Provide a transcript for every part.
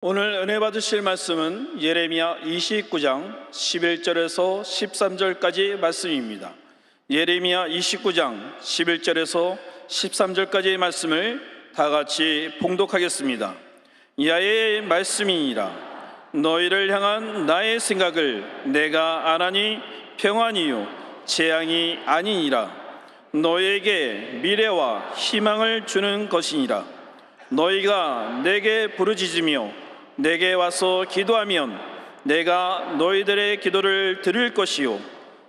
오늘 은혜 받으실 말씀은 예레미야 29장 11절에서 13절까지 말씀입니다. 예레미야 29장 11절에서 13절까지의 말씀을 다 같이 봉독하겠습니다. 야훼의 말씀이니라. 너희를 향한 나의 생각을 내가 아나니 평안이요 재앙이 아니니라. 너희에게 미래와 희망을 주는 것이니라. 너희가 내게 부르짖으며 내게 와서 기도하면 내가 너희들의 기도를 들을 것이요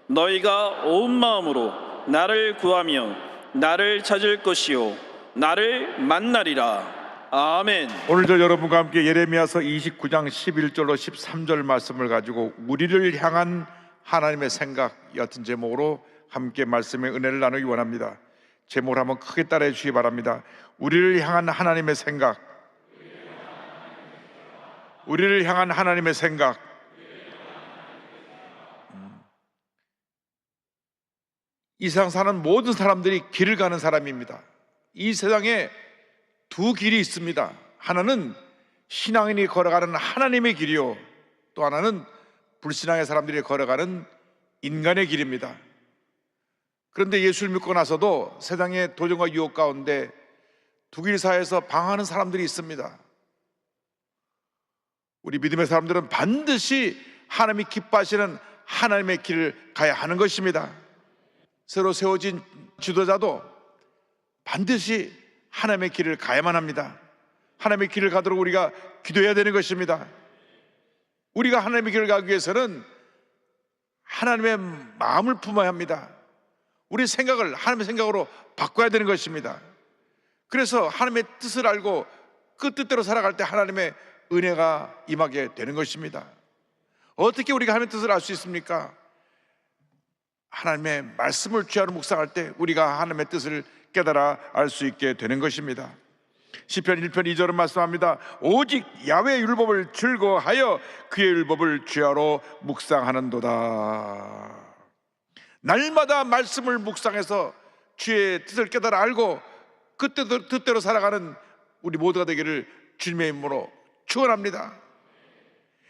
너희가 온 마음으로 나를 구하면 나를 찾을 것이요 나를 만나리라. 아멘. 오늘도 여러분과 함께 예레미야서 29장 11절로 13절 말씀을 가지고 우리를 향한 하나님의 생각 같은 제목으로 함께 말씀의 은혜를 나누기 원합니다. 제목을 한번 크게 따라해 주시기 바랍니다. 우리를 향한 하나님의 생각. 우리를 향한 하나님의 생각. 이 세상 사는 모든 사람들이 길을 가는 사람입니다. 이 세상에 두 길이 있습니다. 하나는 신앙인이 걸어가는 하나님의 길이요, 또 하나는 불신앙의 사람들이 걸어가는 인간의 길입니다. 그런데 예수를 믿고 나서도 세상의 도전과 유혹 가운데 두 길 사이에서 방황하는 사람들이 있습니다. 우리 믿음의 사람들은 반드시 하나님이 기뻐하시는 하나님의 길을 가야 하는 것입니다. 새로 세워진 지도자도 반드시 하나님의 길을 가야만 합니다. 하나님의 길을 가도록 우리가 기도해야 되는 것입니다. 우리가 하나님의 길을 가기 위해서는 하나님의 마음을 품어야 합니다. 우리 생각을 하나님의 생각으로 바꿔야 되는 것입니다. 그래서 하나님의 뜻을 알고 그 뜻대로 살아갈 때 하나님의 은혜가 임하게 되는 것입니다. 어떻게 우리가 하나님의 뜻을 알 수 있습니까? 하나님의 말씀을 주야로 묵상할 때 우리가 하나님의 뜻을 깨달아 알 수 있게 되는 것입니다. 시편 1편 2절은 말씀합니다. 오직 야훼의 율법을 즐거워하여 그의 율법을 주야로 묵상하는도다. 날마다 말씀을 묵상해서 주의 뜻을 깨달아 알고 그 뜻대로 살아가는 우리 모두가 되기를 주님의 이름으로 축원합니다.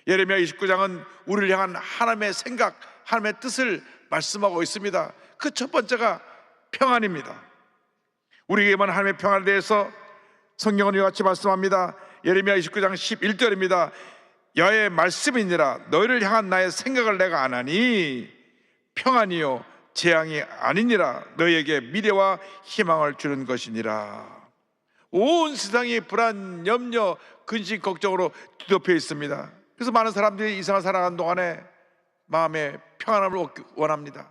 예레미야 29장은 우리를 향한 하나님의 생각, 하나님의 뜻을 말씀하고 있습니다. 그 첫 번째가 평안입니다. 우리에게만 하나님의 평안에 대해서 성경은 이와 같이 말씀합니다. 예레미야 29장 11절입니다. 야훼의 말씀이니라. 너희를 향한 나의 생각을 내가 아나니 평안이요 재앙이 아니니라. 너희에게 미래와 희망을 주는 것이니라. 온 세상이 불안, 염려, 근심, 걱정으로 뒤덮여 있습니다. 그래서 많은 사람들이 이 세상을 살아가는 동안에 마음의 평안함을 얻기 원합니다.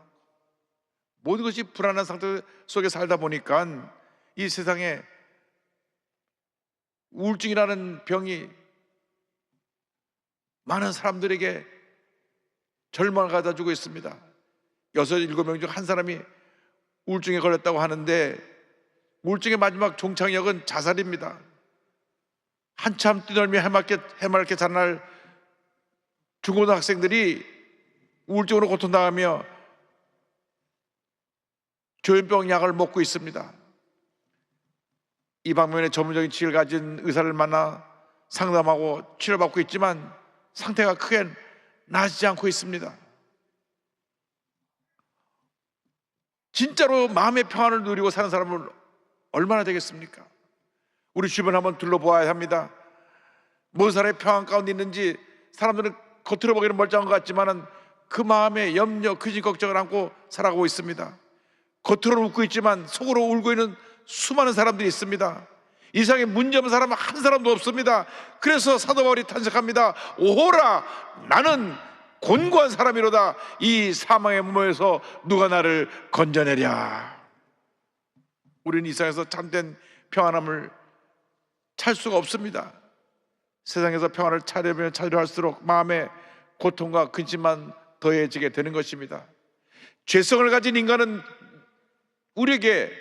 모든 것이 불안한 상태 속에 살다 보니까 이 세상에 우울증이라는 병이 많은 사람들에게 절망을 가져주고 있습니다. 6, 7명 중 한 사람이 우울증에 걸렸다고 하는데 우울증의 마지막 종착역은 자살입니다. 한참 뛰놀며 해맑게 자랄 중고등학생들이 우울증으로 고통당하며 조현병 약을 먹고 있습니다. 이 방면에 전문적인 지식을 가진 의사를 만나 상담하고 치료받고 있지만 상태가 크게 나아지지 않고 있습니다. 진짜로 마음의 평안을 누리고 사는 사람은 얼마나 되겠습니까? 우리 주변 한번 둘러보아야 합니다. 모든 사람의 평안 가운데 있는지 사람들은 겉으로 보기에는 멀쩡한 것 같지만 그 마음에 염려, 근심, 걱정을 안고 살아가고 있습니다. 겉으로는 웃고 있지만 속으로 울고 있는 수많은 사람들이 있습니다. 이 세상에 문제없는 사람은 한 사람도 없습니다. 그래서 사도 바울이 탄식합니다. 오호라 나는 곤고한 사람이로다. 이 사망의 문호에서 누가 나를 건져내랴. 우리는 이 세상에서 참된 평안함을 찾을 수가 없습니다. 세상에서 평안을 찾으면 찾으려 할수록 마음의 고통과 근심만 더해지게 되는 것입니다. 죄성을 가진 인간은 우리에게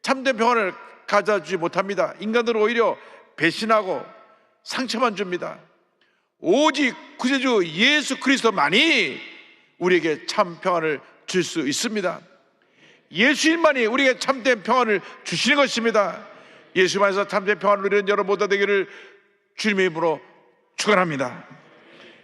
참된 평안을 가져주지 못합니다. 인간들은 오히려 배신하고 상처만 줍니다. 오직 구세주 예수 그리스도만이 우리에게 참 평안을 줄 수 있습니다. 예수님만이 우리에게 참된 평안을 주시는 것입니다. 예수만에서 참된 평안을 누리는 여러분 모두 되기를 주님의 이름으로 축원합니다.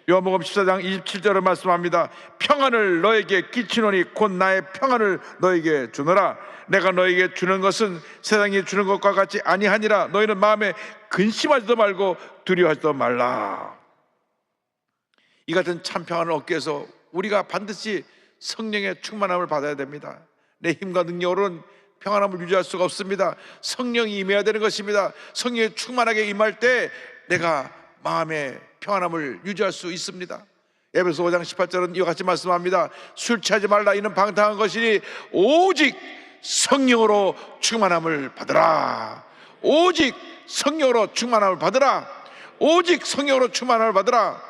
요한복음 14장 27절을 말씀합니다. 평안을 너에게 끼치노니 곧 나의 평안을 너에게 주노라. 내가 너에게 주는 것은 세상이 주는 것과 같이 아니하니라. 너희는 마음에 근심하지도 말고 두려워하지도 말라. 이 같은 참 평안을 얻기 위해서 우리가 반드시 성령의 충만함을 받아야 됩니다. 내 힘과 능력으로는 평안함을 유지할 수가 없습니다. 성령이 임해야 되는 것입니다. 성령이 충만하게 임할 때 내가 마음의 평안함을 유지할 수 있습니다. 에베소 5장 18절은 이와 같이 말씀합니다. 술 취하지 말라. 이는 방탕한 것이니 오직 성령으로 충만함을 받으라. 오직 성령으로 충만함을 받으라. 오직 성령으로 충만함을 받으라.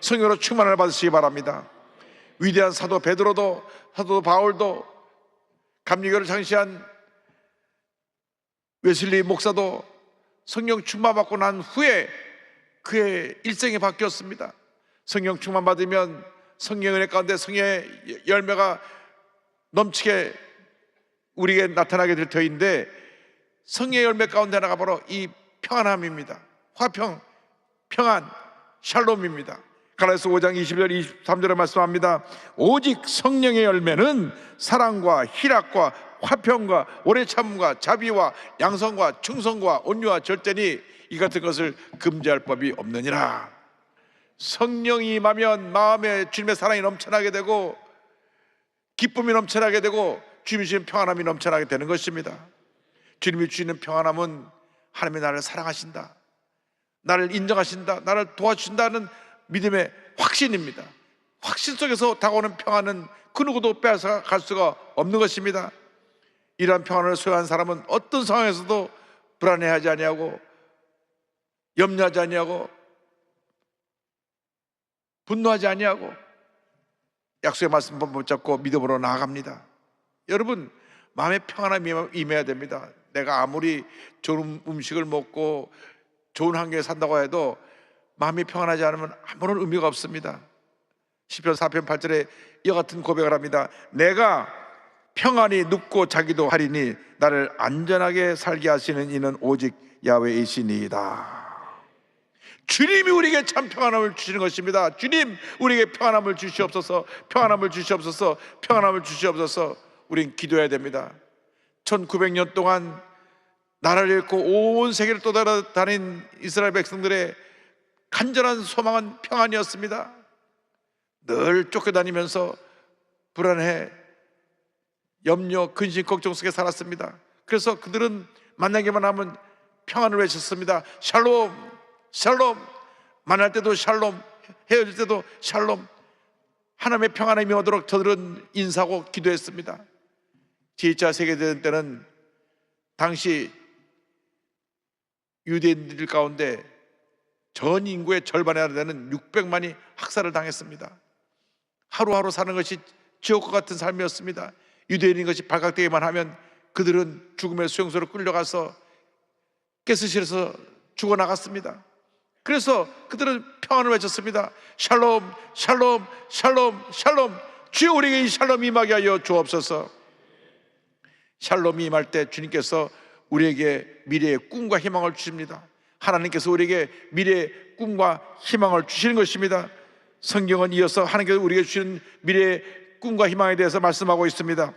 성령으로 충만함을 받으시기 바랍니다. 위대한 사도 베드로도, 사도 바울도, 감리교를 창시한 웨슬리 목사도 성령 충만받고 난 후에 그의 일생이 바뀌었습니다. 성령 충만 받으면 성령의 은혜 가운데 성령의 열매가 넘치게 우리에게 나타나게 될 터인데, 성령의 열매 가운데 하나가 바로 이 평안함입니다. 화평, 평안, 샬롬입니다. 갈라디아서 5장 20절 23절에 말씀합니다. 오직 성령의 열매는 사랑과 희락과 화평과 오래 참음과 자비와 양성과 충성과 온유와 절제니 이 같은 것을 금지할 법이 없느니라. 성령이 임하면 마음에 주님의 사랑이 넘쳐나게 되고 기쁨이 넘쳐나게 되고 주님이 주시는 평안함이 넘쳐나게 되는 것입니다. 주님이 주시는 평안함은 하나님이 나를 사랑하신다, 나를 인정하신다, 나를 도와주신다는 믿음의 확신입니다. 확신 속에서 다가오는 평안은 그 누구도 빼앗아갈 수가 없는 것입니다. 이러한 평안을 소유한 사람은 어떤 상황에서도 불안해하지 아니하고 염려하지 아니하고 분노하지 아니하고 약속의 말씀 붙잡고 믿음으로 나아갑니다. 여러분, 마음의 평안함이 임해야 됩니다. 내가 아무리 좋은 음식을 먹고 좋은 환경에 산다고 해도 마음이 평안하지 않으면 아무런 의미가 없습니다. 시편 4편 8절에 이와 같은 고백을 합니다. 내가 평안히 눕고 자기도 하리니 나를 안전하게 살게 하시는 이는 오직 야훼이시니이다. 주님이 우리에게 참 평안함을 주시는 것입니다. 주님, 우리에게 평안함을 주시옵소서, 평안함을 주시옵소서, 평안함을 주시옵소서. 우린 기도해야 됩니다. 1900년 동안 나라를 잃고 온 세계를 떠돌아다닌 이스라엘 백성들의 간절한 소망은 평안이었습니다. 늘 쫓겨다니면서 불안해, 염려, 근심, 걱정 속에 살았습니다. 그래서 그들은 만나기만 하면 평안을 외쳤습니다. 샬롬, 샬롬. 만날 때도 샬롬, 헤어질 때도 샬롬. 하나님의 평안함이 오도록 저들은 인사하고 기도했습니다. 제2차 세계대전 때는 당시 유대인들 가운데 전 인구의 절반에 되는 600만이 학살을 당했습니다. 하루하루 사는 것이 지옥과 같은 삶이었습니다. 유대인인 것이 발각되기만 하면 그들은 죽음의 수용소로 끌려가서 가스실에서 죽어나갔습니다. 그래서 그들은 평안을 외쳤습니다. 샬롬, 샬롬, 샬롬, 샬롬. 주여 우리에게 이 샬롬이 임하게 하여 주옵소서. 샬롬이 임할 때 주님께서 우리에게 미래의 꿈과 희망을 주십니다. 하나님께서 우리에게 미래의 꿈과 희망을 주시는 것입니다. 성경은 이어서 하나님께서 우리에게 주시는 미래의 꿈과 희망에 대해서 말씀하고 있습니다.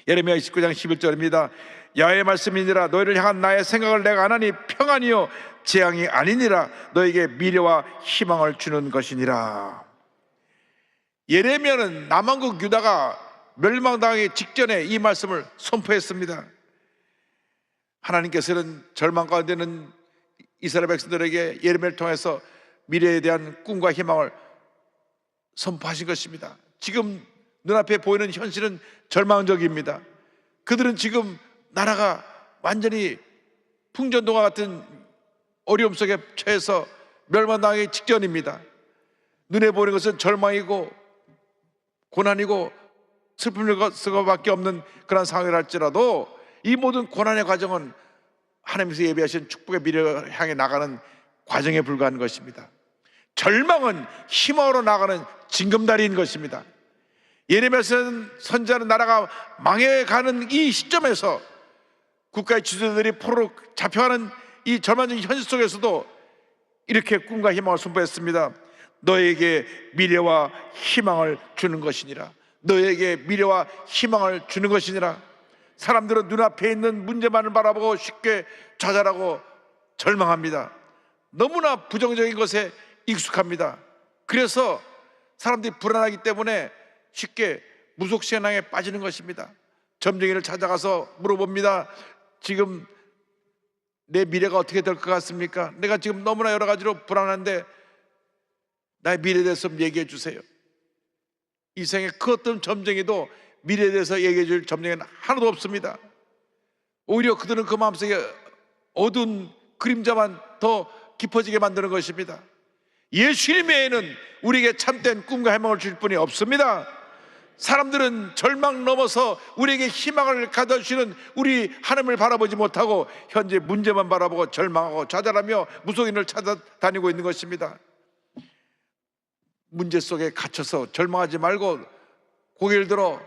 예레미야 29장 11절입니다. 야훼의 말씀이니라. 너희를 향한 나의 생각을 내가 안 하니 평안이요 재앙이 아니니라. 너에게 미래와 희망을 주는 것이니라. 예레미야는 남왕국 유다가 멸망당하기 직전에 이 말씀을 선포했습니다. 하나님께서는 절망 가운데 있는 이스라엘 백성들에게 예레미야를 통해서 미래에 대한 꿈과 희망을 선포하신 것입니다. 지금 눈앞에 보이는 현실은 절망적입니다. 그들은 지금 나라가 완전히 풍전등화 같은 어려움 속에 처해서 멸망당하기 직전입니다. 눈에 보이는 것은 절망이고 고난이고 슬픔일 수밖에 없는 그런 상황이라 할지라도 이 모든 고난의 과정은 하나님께서 예비하신 축복의 미래를 향해 나가는 과정에 불과한 것입니다. 절망은 희망으로 나가는 징검다리인 것입니다. 예레미야 선지자는 나라가 망해가는 이 시점에서 국가의 지도자들이 포로로 잡혀가는 이 절망적인 현실 속에서도 이렇게 꿈과 희망을 선포했습니다. 너에게 미래와 희망을 주는 것이니라. 너에게 미래와 희망을 주는 것이니라. 사람들은 눈앞에 있는 문제만을 바라보고 쉽게 좌절하고 절망합니다. 너무나 부정적인 것에 익숙합니다. 그래서 사람들이 불안하기 때문에 쉽게 무속신앙에 빠지는 것입니다. 점쟁이를 찾아가서 물어봅니다. 지금 내 미래가 어떻게 될 것 같습니까? 내가 지금 너무나 여러 가지로 불안한데 나의 미래에 대해서 얘기해 주세요. 이 세상에 그 어떤 점쟁이도 미래에 대해서 얘기해 줄 점쟁이는 하나도 없습니다. 오히려 그들은 그 마음속에 어두운 그림자만 더 깊어지게 만드는 것입니다. 예수님 외에는 우리에게 참된 꿈과 희망을 줄 분이 없습니다. 사람들은 절망 넘어서 우리에게 희망을 가져주시는 우리 하나님을 바라보지 못하고 현재 문제만 바라보고 절망하고 좌절하며 무속인을 찾아다니고 있는 것입니다. 문제 속에 갇혀서 절망하지 말고 고개를 들어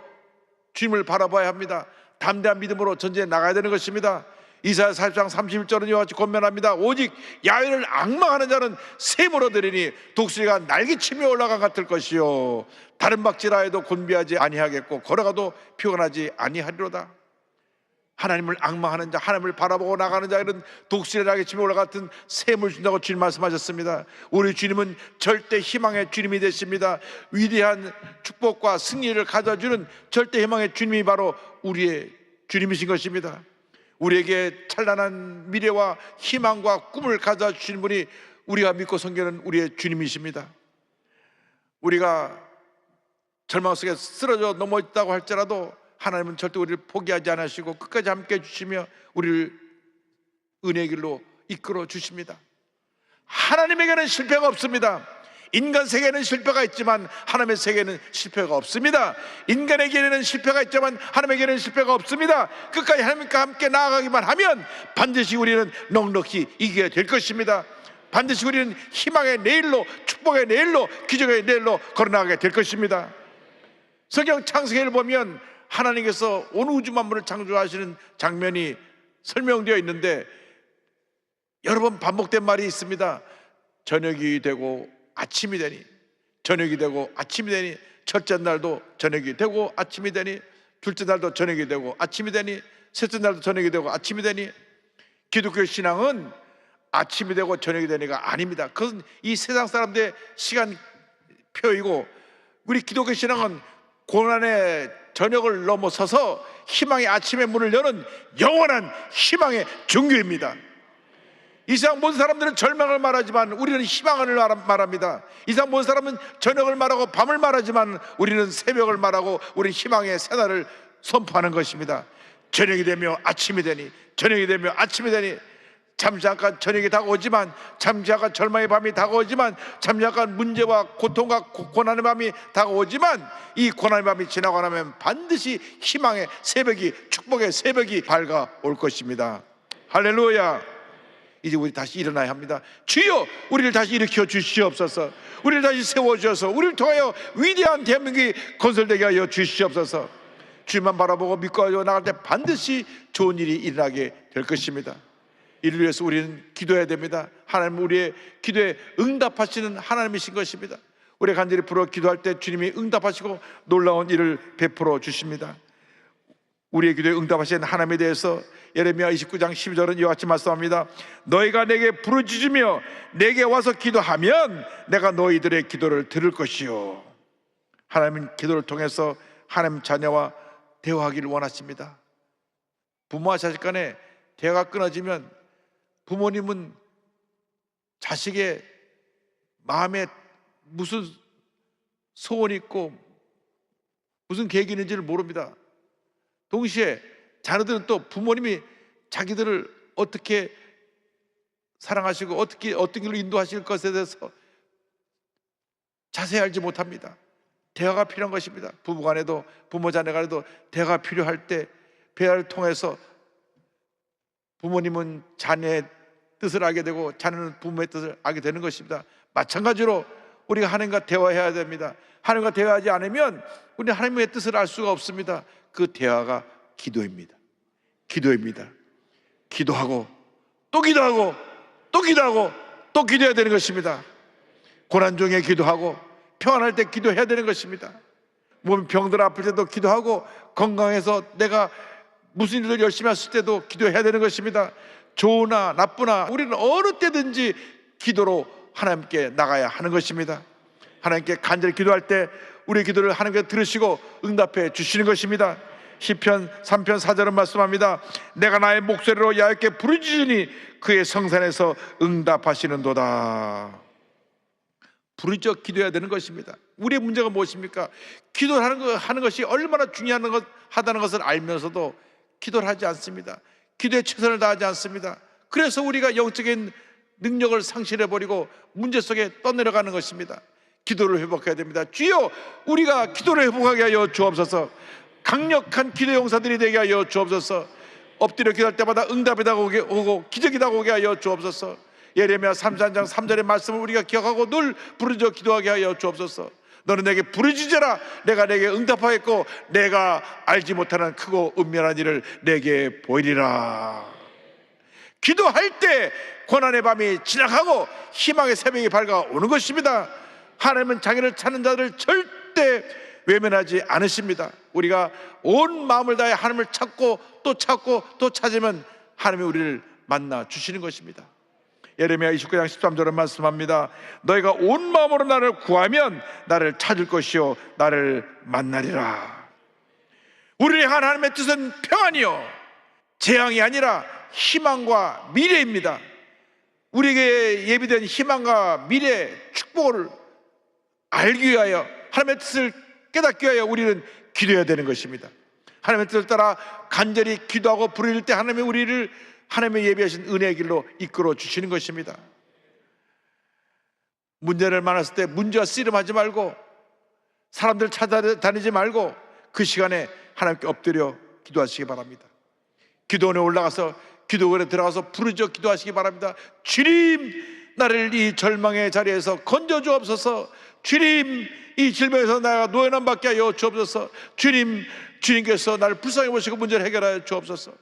주님을 바라봐야 합니다. 담대한 믿음으로 전쟁에 나가야 되는 것입니다. 이사야 40장 31절은 이와 같이 권면합니다. 오직 야훼를 앙망하는 자는 샘을 얻으리니 독수리가 날개치며 올라간 같을 것이요 다른 박질하여도 곤비하지 아니하겠고 걸어가도 피곤하지 아니하리로다. 하나님을 앙망하는 자, 하나님을 바라보고 나가는 자들은 독수리 날개치며 올라갔던 샘을 준다고 주님 말씀하셨습니다. 우리 주님은 절대 희망의 주님이 되십니다. 위대한 축복과 승리를 가져주는 절대 희망의 주님이 바로 우리의 주님이신 것입니다. 우리에게 찬란한 미래와 희망과 꿈을 가져다 주시는 분이 우리가 믿고 섬기는 우리의 주님이십니다. 우리가 절망 속에 쓰러져 넘어졌다고 할지라도 하나님은 절대 우리를 포기하지 않으시고 끝까지 함께 해주시며 우리를 은혜의 길로 이끌어 주십니다. 하나님에게는 실패가 없습니다. 인간 세계에는 실패가 있지만 하나님의 세계에는 실패가 없습니다. 인간에게는 실패가 있지만 하나님에게는 실패가 없습니다. 끝까지 하나님과 함께 나아가기만 하면 반드시 우리는 넉넉히 이기게 될 것입니다. 반드시 우리는 희망의 내일로, 축복의 내일로, 기적의 내일로 걸어나가게 될 것입니다. 성경 창세기를 보면 하나님께서 온 우주 만물을 창조하시는 장면이 설명되어 있는데 여러 번 반복된 말이 있습니다. 저녁이 되고 아침이 되니, 저녁이 되고 아침이 되니, 첫째 날도 저녁이 되고 아침이 되니, 둘째 날도 저녁이 되고 아침이 되니, 셋째 날도 저녁이 되고 아침이 되니. 기독교 신앙은 아침이 되고 저녁이 되니가 아닙니다. 그것은 이 세상 사람들의 시간표이고, 우리 기독교 신앙은 고난의 저녁을 넘어서서 희망의 아침의 문을 여는 영원한 희망의 종교입니다. 이 세상 모든 사람들은 절망을 말하지만 우리는 희망을 말합니다. 이 세상 모든 사람은 저녁을 말하고 밤을 말하지만 우리는 새벽을 말하고 우리는 희망의 새날을 선포하는 것입니다. 저녁이 되며 아침이 되니, 저녁이 되며 아침이 되니, 잠시 잠깐 저녁이 다가오지만, 잠시 잠깐 절망의 밤이 다가오지만, 잠시 잠깐 문제와 고통과 고난의 밤이 다가오지만, 이 고난의 밤이 지나고 나면 반드시 희망의 새벽이, 축복의 새벽이 밝아올 것입니다. 할렐루야. 이제 우리 다시 일어나야 합니다. 주여, 우리를 다시 일으켜 주시옵소서. 우리를 다시 세워주셔서 우리를 통하여 위대한 대한민국이 건설되게 하여 주시옵소서. 주님만 바라보고 믿고 나갈 때 반드시 좋은 일이 일어나게 될 것입니다. 이를 위해서 우리는 기도해야 됩니다. 하나님은 우리의 기도에 응답하시는 하나님이신 것입니다. 우리가 간절히 부르어 기도할 때 주님이 응답하시고 놀라운 일을 베풀어 주십니다. 우리의 기도에 응답하시는 하나님에 대해서 예레미야 29장 12절은 이와 같이 말씀합니다. 너희가 내게 부르짖으며 내게 와서 기도하면 내가 너희들의 기도를 들을 것이요. 하나님은 기도를 통해서 하나님 자녀와 대화하기를 원하십니다. 부모와 자식 간에 대화가 끊어지면 부모님은 자식의 마음에 무슨 소원이 있고 무슨 계획이 있는지를 모릅니다. 동시에 자녀들은 또 부모님이 자기들을 어떻게 사랑하시고 어떤 길로 인도하실 것에 대해서 자세히 알지 못합니다. 대화가 필요한 것입니다. 부부간에도 부모 자녀 간에도 대화가 필요할 때 대화를 통해서 부모님은 자녀의 뜻을 알게 되고 자녀는 부모의 뜻을 알게 되는 것입니다. 마찬가지로 우리가 하나님과 대화해야 됩니다. 하나님과 대화하지 않으면 우리는 하나님의 뜻을 알 수가 없습니다. 그 대화가 기도입니다. 기도입니다. 기도하고 또 기도하고 또 기도하고 또 기도해야 되는 것입니다. 고난 중에 기도하고 평안할 때 기도해야 되는 것입니다. 몸 병들 아플 때도 기도하고 건강해서 내가 무슨 일을 열심히 했을 때도 기도해야 되는 것입니다. 좋으나 나쁘나 우리는 어느 때든지 기도로 하나님께 나가야 하는 것입니다. 하나님께 간절히 기도할 때 우리의 기도를 하나님께 들으시고 응답해 주시는 것입니다. 시편 3편 4절은 말씀합니다. 내가 나의 목소리로 야훼께 부르짖으니 그의 성산에서 응답하시는도다. 부르짖어 기도해야 되는 것입니다. 우리의 문제가 무엇입니까? 기도를 하는 것이 얼마나 중요하다는 것을 알면서도 기도를 하지 않습니다. 기도에 최선을 다하지 않습니다. 그래서 우리가 영적인 능력을 상실해버리고 문제 속에 떠내려가는 것입니다. 기도를 회복해야 됩니다. 주여, 우리가 기도를 회복하게 하여 주옵소서. 강력한 기도 용사들이 되게 하여 주옵소서. 엎드려 기도할 때마다 응답이 다가오고 기적이 다가오게 하여 주옵소서. 예레미야 33장 3절의 말씀을 우리가 기억하고 늘 부르짖어 기도하게 하여 주옵소서. 너는 내게 부르짖어라. 내가 내게 응답하겠고 내가 알지 못하는 크고 은밀한 일을 내게 보이리라. 기도할 때 고난의 밤이 지나가고 희망의 새벽이 밝아오는 것입니다. 하나님은 자기를 찾는 자들을 절대 외면하지 않으십니다. 우리가 온 마음을 다해 하나님을 찾고 또 찾으면 하나님이 우리를 만나 주시는 것입니다. 예레미야 29장 13절은 말씀합니다. 너희가 온 마음으로 나를 구하면 나를 찾을 것이요 나를 만나리라. 우리의 하나님의 뜻은 평안이요 재앙이 아니라 희망과 미래입니다. 우리에게 예비된 희망과 미래 축복을 알기 위하여 하나님의 뜻을 깨닫기 위하여 우리는 기도해야 되는 것입니다. 하나님의 뜻을 따라 간절히 기도하고 부르짖을 때 하나님이 우리를 하나님의 예비하신 은혜의 길로 이끌어 주시는 것입니다. 문제를 만났을 때 문제와 씨름하지 말고 사람들 찾아다니지 말고 그 시간에 하나님께 엎드려 기도하시기 바랍니다. 기도원에 올라가서 기도원에 들어가서 부르짖어 기도하시기 바랍니다. 주님, 나를 이 절망의 자리에서 건져 주옵소서. 주님, 이 질병에서 나가 노연함 받게 하여 주옵소서. 주님께서 나를 불쌍히 보시고 문제를 해결하여 주옵소서.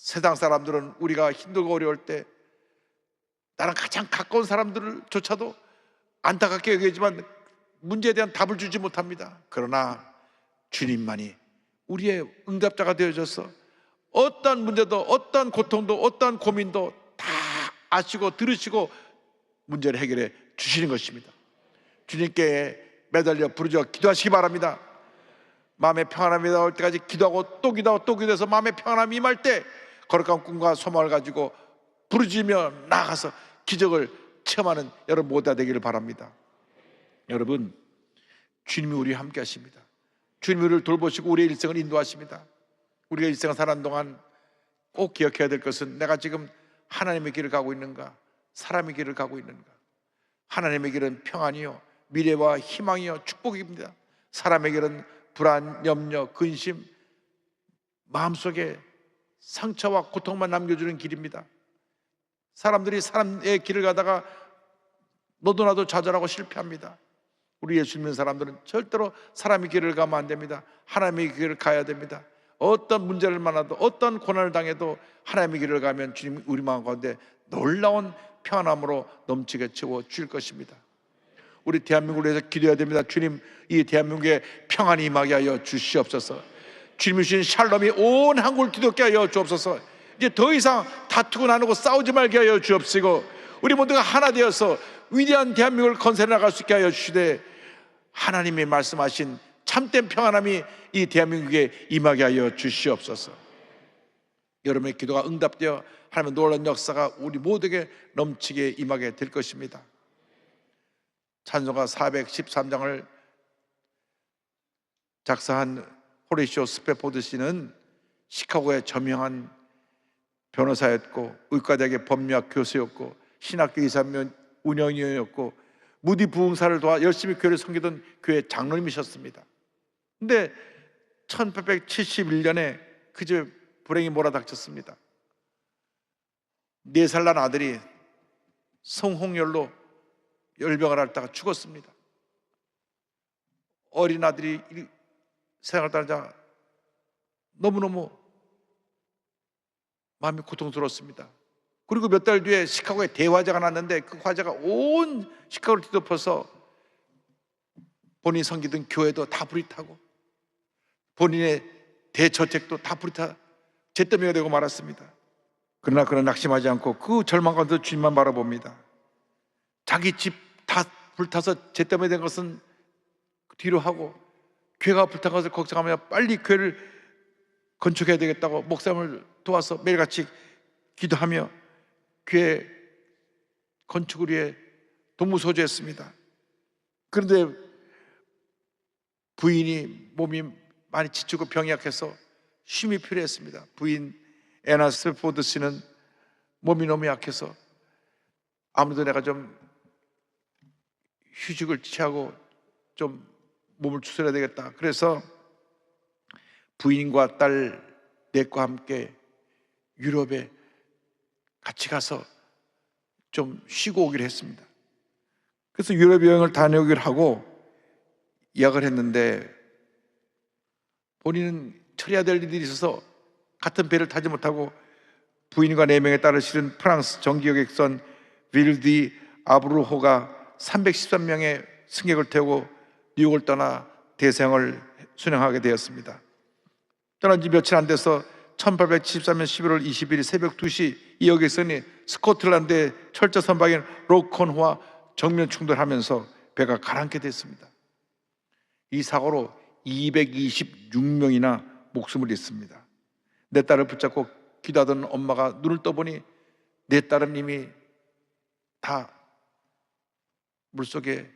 세상 사람들은 우리가 힘들고 어려울 때 나랑 가장 가까운 사람들조차도 안타깝게 여기지만 문제에 대한 답을 주지 못합니다. 그러나 주님만이 우리의 응답자가 되어져서 어떠한 문제도 어떠한 고통도 어떠한 고민도 다 아시고 들으시고 문제를 해결해 주시는 것입니다. 주님께 매달려 부르짖어 기도하시기 바랍니다. 마음의 평안함이 나올 때까지 기도하고 또 기도하고 또 기도해서 마음의 평안함이 임할 때 거룩한 꿈과 소망을 가지고 부르짖으며 나아가서 기적을 체험하는 여러분 모두가 되기를 바랍니다. 여러분, 주님이 우리와 함께 하십니다. 주님이 우리를 돌보시고 우리의 일생을 인도하십니다. 우리가 일생을 사는 동안 꼭 기억해야 될 것은 내가 지금 하나님의 길을 가고 있는가, 사람의 길을 가고 있는가. 하나님의 길은 평안이요 미래와 희망이요 축복입니다. 사람의 길은 불안, 염려, 근심, 마음속에 상처와 고통만 남겨주는 길입니다. 사람들이 사람의 길을 가다가 너도 나도 좌절하고 실패합니다. 우리 예수 믿는 사람들은 절대로 사람의 길을 가면 안 됩니다. 하나님의 길을 가야 됩니다. 어떤 문제를 만나도 어떤 고난을 당해도 하나님의 길을 가면 주님 우리 마음 가운데 놀라운 평안함으로 넘치게 채워 주실 것입니다. 우리 대한민국을 위해서 기도해야 됩니다. 주님, 이 대한민국에 평안이 임하게 하여 주시옵소서. 주님이 주신 샬롬이 온 한국을 뒤덮게 하여 주옵소서. 이제 더 이상 다투고 나누고 싸우지 말게 하여 주옵시고 우리 모두가 하나 되어서 위대한 대한민국을 건설해 나갈 수 있게 하여 주시되 하나님이 말씀하신 참된 평안함이 이 대한민국에 임하게 하여 주시옵소서. 여러분의 기도가 응답되어 하나님의 놀라운 역사가 우리 모두에게 넘치게 임하게 될 것입니다. 찬송가 413장을 작사한 호레이시오 스페포드 씨는 시카고의 저명한 변호사였고 의과대학의 법리학 교수였고 신학교 이사 운영위원이었고 무디 부흥사를 도와 열심히 교회를 섬기던 교회 장로님이셨습니다. 근데 1871년에 그 집에 불행이 몰아닥쳤습니다. 4살 난 아들이 성홍열로 열병을 앓다가 죽었습니다. 어린 아들이 세상을 떠나자 너무너무 마음이 고통스러웠습니다. 그리고 몇 달 뒤에 시카고에 대화재가 났는데 그 화재가 온 시카고를 뒤덮어서 본인이 섬기던 교회도 다 불이 타고 본인의 대저택도 다 불이 타 잿더미가 되고 말았습니다. 그러나 그는 낙심하지 않고 그 절망 가운데 주님만 바라봅니다. 자기 집 다 불타서 잿더미 된 것은 뒤로 하고 교회가 불탄 것을 걱정하며 빨리 교회를 건축해야 되겠다고 목사님을 도와서 매일같이 기도하며 교회 건축을 위해 동무소주했습니다. 그런데 부인이 몸이 많이 지치고 병이 약해서 쉼이 필요했습니다. 부인 애나 스포드 씨는 몸이 너무 약해서 아무래도 내가 좀 휴식을 취하고 좀 몸을 추스려야 되겠다. 그래서 부인과 딸 넷과 함께 유럽에 같이 가서 좀 쉬고 오기로 했습니다. 그래서 유럽 여행을 다녀오기로 하고 예약을 했는데 본인은 처리해야 될 일이 있어서 같은 배를 타지 못하고 부인과 4명의 딸을 실은 프랑스 정기여객선 윌디 아브루호가 313명의 승객을 태우고 뉴욕을 떠나 대서양을 순항하게 되었습니다. 떠난 지 며칠 안 돼서 1873년 11월 20일 새벽 2시 이 여객선이 스코틀랜드의 철저 선박인 로컨호와 정면 충돌하면서 배가 가라앉게 됐습니다. 이 사고로 226명이나 목숨을 잃습니다. 내 딸을 붙잡고 기도하던 엄마가 눈을 떠보니 내 딸은 이미 다 물속에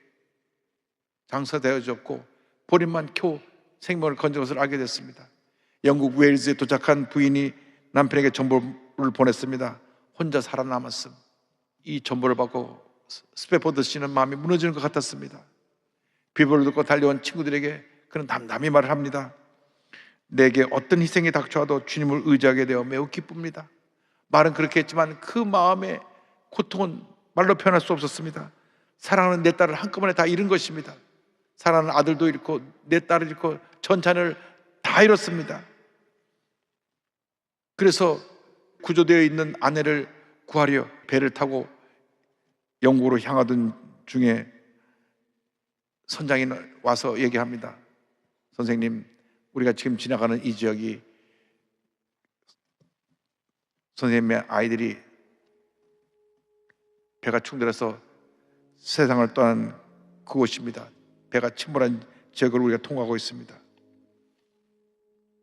장사되어졌고 본인만 겨우 생명을 건진 것을 알게 됐습니다. 영국 웨일즈에 도착한 부인이 남편에게 정보를 보냈습니다. 혼자 살아남았음. 이 정보를 받고 스페포드 씨는 마음이 무너지는 것 같았습니다. 비보를 듣고 달려온 친구들에게 그는 담담히 말을 합니다. 내게 어떤 희생이 닥쳐와도 주님을 의지하게 되어 매우 기쁩니다. 말은 그렇게 했지만 그 마음의 고통은 말로 표현할 수 없었습니다. 사랑하는 내 딸을 한꺼번에 다 잃은 것입니다. 사랑하는 아들도 잃고 내 딸을 잃고 전 자녀를 다 잃었습니다. 그래서 구조되어 있는 아내를 구하려 배를 타고 영국으로 향하던 중에 선장이 와서 얘기합니다. 선생님, 우리가 지금 지나가는 이 지역이 선생님의 아이들이 배가 충돌해서 세상을 떠난 그곳입니다. 배가 침몰한 지역을 우리가 통과하고 있습니다.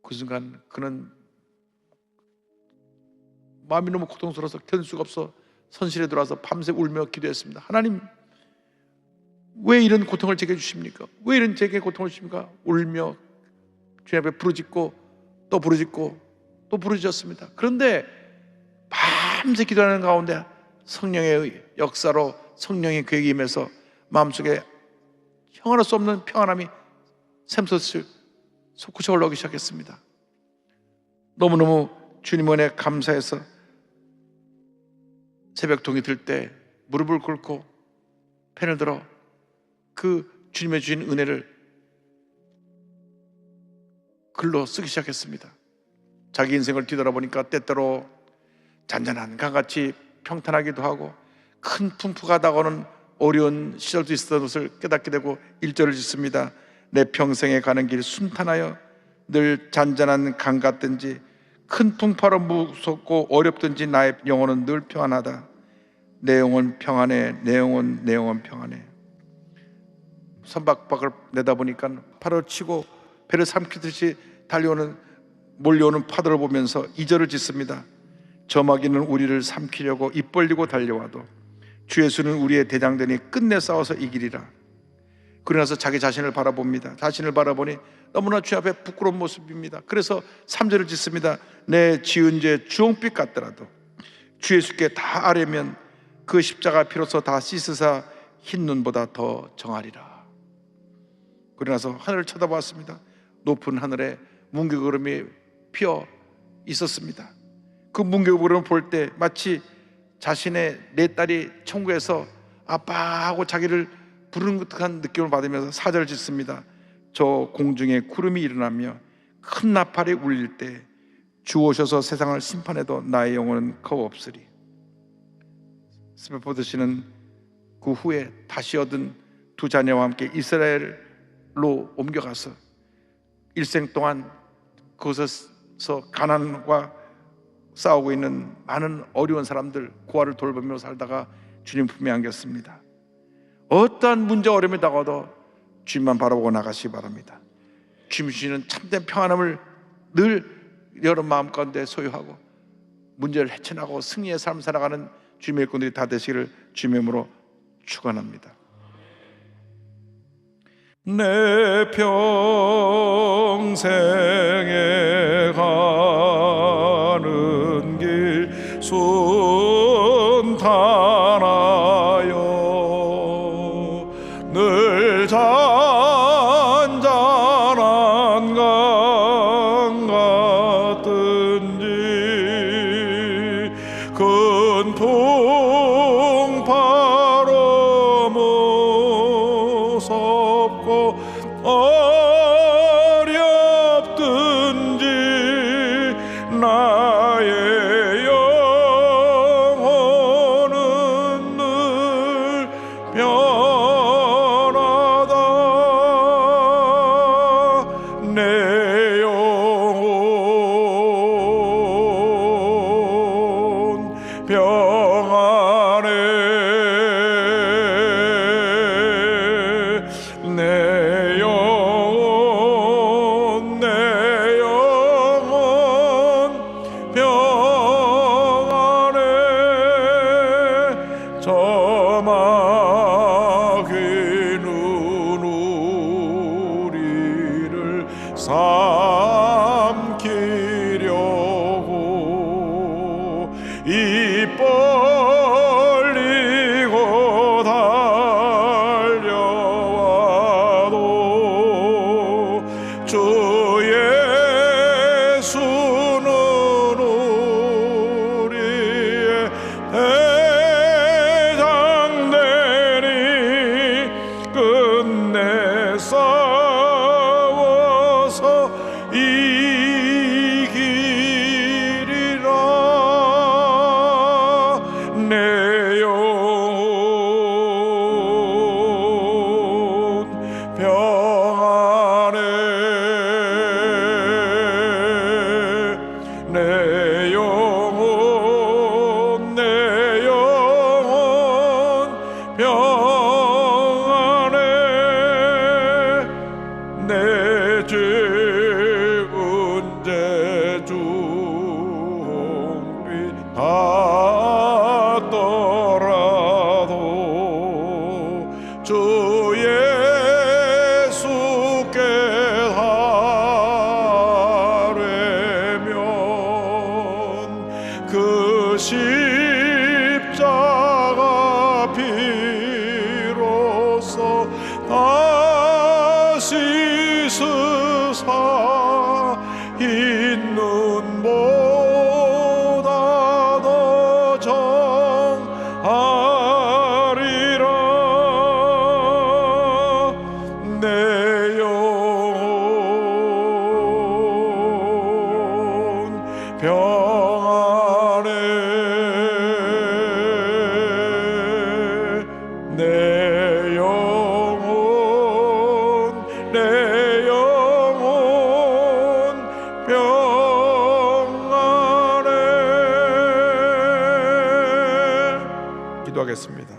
그 순간 그는 마음이 너무 고통스러워서 견딜 수가 없어 선실에 들어와서 밤새 울며 기도했습니다. 하나님, 왜 이런 고통을 제게 주십니까? 왜 이런 제게 고통을 주십니까? 울며 주님 앞에 부르짖고 또 부르짖고 또 부르짖었습니다. 그런데 밤새 기도하는 가운데 성령의 역사로 성령의 계획이 임해서 마음속에 형언할 수 없는 평안함이 샘솟을 솟구쳐 올라오기 시작했습니다. 너무너무 주님 은혜 감사해서 새벽 동이 들 때 무릎을 꿇고 펜을 들어 그 주님의 주신 은혜를 글로 쓰기 시작했습니다. 자기 인생을 뒤돌아보니까 때때로 잔잔한 강같이 평탄하기도 하고 큰 풍부가 다가오는 어려운 시절도 있었던 것을 깨닫게 되고 1절을 짓습니다. 내 평생에 가는 길 순탄하여 늘 잔잔한 강 같든지 큰 풍파로 무섭고 어렵든지 나의 영혼은 늘 평안하다. 내 영혼 평안해, 내 영혼 평안해. 선박박을 내다보니까 팔을 치고 배를 삼키듯이 몰려오는 파도를 보면서 2절을 짓습니다. 저마귀는 우리를 삼키려고 입 벌리고 달려와도 주 예수는 우리의 대장되니 끝내 싸워서 이기리라. 그러나서 자기 자신을 바라봅니다. 자신을 바라보니 너무나 주 앞에 부끄러운 모습입니다. 그래서 3절을 짓습니다. 내 지은 죄 주홍빛 같더라도 주 예수께 다 아뢰면 그 십자가 피로써 다 씻으사 흰 눈보다 더 정하리라. 그러나서 하늘을 쳐다보았습니다. 높은 하늘에 문개구름이 피어 있었습니다. 그 문개구름을 볼 때 마치 자신의 내 딸이 천국에서 아빠 하고 자기를 부르는 듯한 느낌을 받으면서 4절을 짓습니다. 저 공중에 구름이 일어나며 큰 나팔이 울릴 때 주 오셔서 세상을 심판해도 나의 영혼은 겁 없으리. 스베포드 씨는 그 후에 다시 얻은 두 자녀와 함께 이스라엘로 옮겨가서 일생 동안 그곳에서 가난과 싸우고 있는 많은 어려운 사람들 고아를 돌보며 살다가 주님 품에 안겼습니다. 어떠한 문제 어려움이 다가와도 주님만 바라보고 나가시기 바랍니다. 주님 주시는 참된 평안함을 늘 여러 마음 가운데 소유하고 문제를 헤쳐나가고 승리의 삶을 살아가는 주님의 일꾼들이 다 되시기를 주님의 이름으로 축원합니다. 내 평생에 가는 길 순탄하여 늘 잔잔한 강 같든지 큰 풍파로 무섭고 어렵든지 나의 영혼은 늘 변하다. 내 영혼 평안해. 내 영혼 평안해. 저마귀는 우리를 삼키려고 입 벌리고 달려와도 주 예수는 우리의 대장되니 끝내 싸워서 이기리라. 내 영혼 평안해. 내 영혼 평안해. 내 죄은 제중빛 같더라도 주 예수께 하려면 그 십자가 피로써 다시 스사 있는 보다 더 정하리라. 내 영혼 평안해. 내 영혼 평안해. 기도하겠습니다.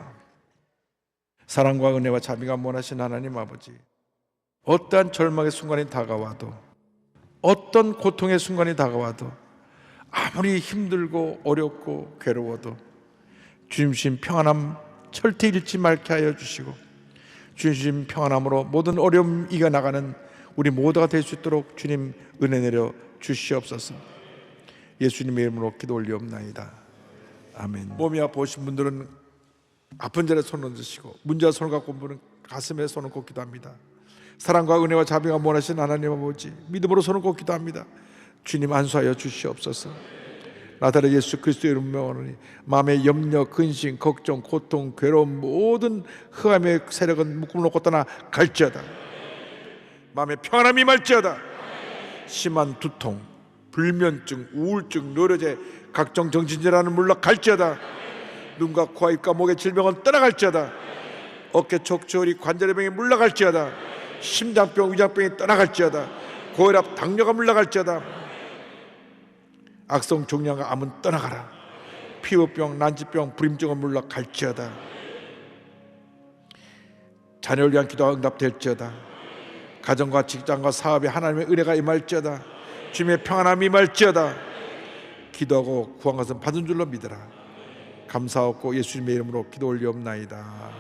사랑과 은혜와 자비가 원하신 하나님 아버지, 어떠한 절망의 순간이 다가와도, 어떤 고통의 순간이 다가와도, 아무리 힘들고 어렵고 괴로워도 주님 주신 평안함 절대 잃지 말게 하여 주시고, 주님 주신 평안함으로 모든 어려움 이겨나가는 우리 모두가 될 수 있도록 주님 은혜 내려 주시옵소서. 예수님의 이름으로 기도 올리옵나이다. 아멘. 몸이 아프신 분들은 아픈 자리에 손을 얹으시고, 문제와 손을 갖고 온 분은 가슴에 손을 꽂기도 합니다. 사랑과 은혜와 자비가 원하신 하나님 아버지, 믿음으로 손을 꽂기도 합니다. 주님 안수하여 주시옵소서. 나사렛 예수 그리스도의 이름으로 마음의 염려, 근심, 걱정, 고통, 괴로움 모든 흑암의 세력은 묶음을 놓고 떠나 갈지어다. 마음의 평안함이 말지어다. 심한 두통, 불면증, 우울증, 뇌로제, 각종 정신질환은 물러갈지어다. 눈과 코와 입과 목의 질병은 떠나갈지어다. 어깨 척추리 관절의 병이 물러갈지어다. 심장병 위장병이 떠나갈지어다. 고혈압 당뇨가 물러갈지어다. 악성 종양과 암은 떠나가라. 피부병 난치병 불임증은 물러갈지어다. 자녀를 위한 기도가 응답될지어다. 가정과 직장과 사업에 하나님의 은혜가 임할지어다. 주님의 평안함이 임할지어다. 기도하고 구한 것은 받은 줄로 믿으라. 감사하고 예수님의 이름으로 기도 올리옵나이다.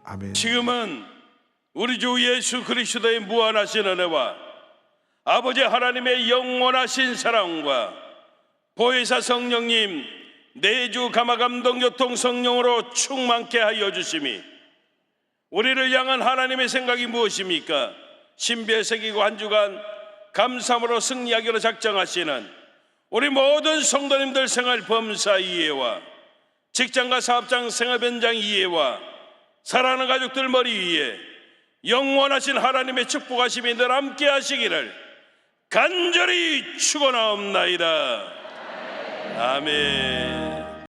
아멘. 지금은 우리 주 예수 그리스도의 무한하신 은혜와 아버지 하나님의 영원하신 사랑과 보혜사 성령님 내주 감화감동 교통 성령으로 충만케 하여 주심이, 우리를 향한 하나님의 생각이 무엇입니까? 신비에 새기고 한 주간 감사함으로 승리하기로 작정하시는 우리 모든 성도님들 생활 범사 이해와 직장과 사업장 생활 변장 이해와 사랑하는 가족들 머리 위에 영원하신 하나님의 축복하심이 늘 함께 하시기를 간절히 축원하옵나이다. 아멘.